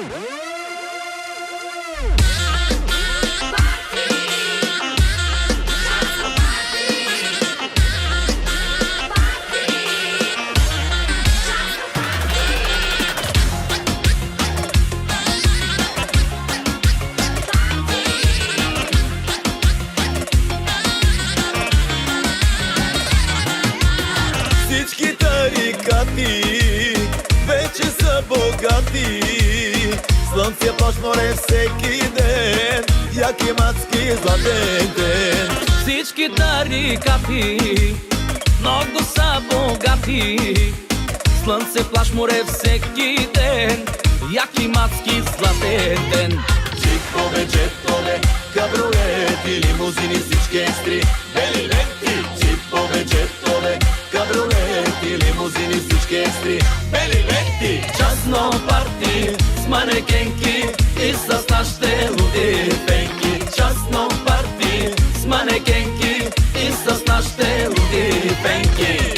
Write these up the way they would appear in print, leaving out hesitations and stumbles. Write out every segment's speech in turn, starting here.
Всички тарикати вече са богати. Слънце, плаж, море всеки ден, яки мацки златен ден. Всички тарикати много са богати. Слънце, плаж, море всеки ден, яки мацки златен ден. Джипове, джетове, кабриолети, лимузини, всички екстри, бели ленти. Джипове, джетове, кабриолети, лимузини, всички екстри, бели ленти. Частно парти с манекенки и с нашите луди пенки. Частно парти с манекенки и с нашите луди пенки.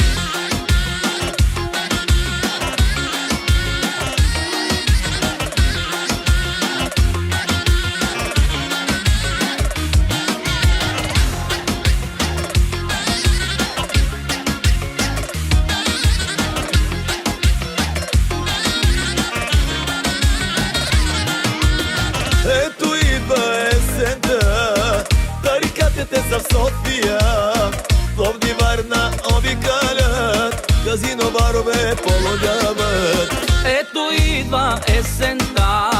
Ето идва есента, тарикатите са в София, Пловдив, Варна обикалят, казино барове полудяват. Ето идва есента,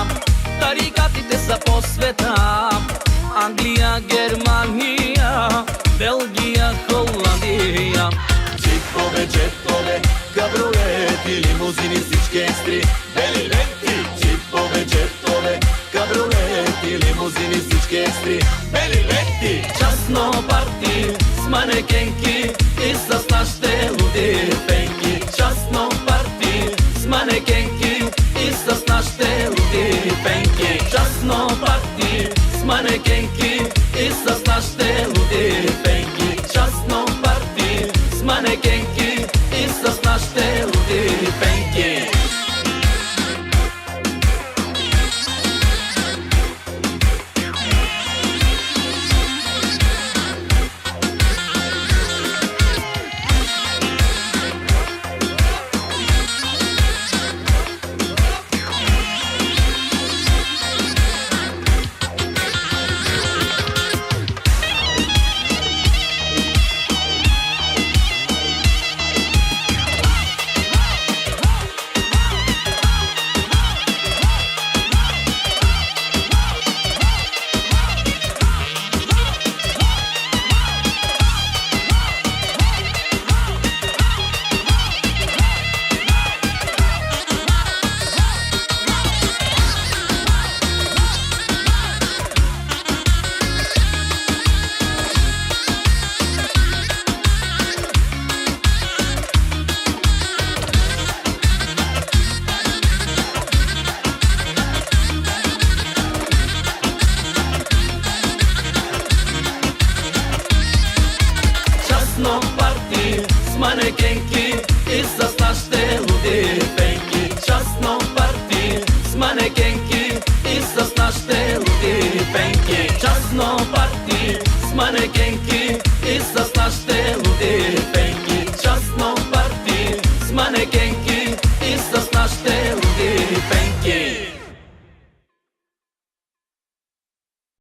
тарикатите са по света. Англия, Германия, Белгия, Холандия. Джипове, джетове, кабриолети, лимузини, всички екстри, бели ленти. Джипове, джетове, кабриолети, лимузини, всички екстри, бели ленти. Частно парти с манекенки и с нашите луди пенки. Частно парти с манекенки и с нашите луди пенки. Частно парти с манекенки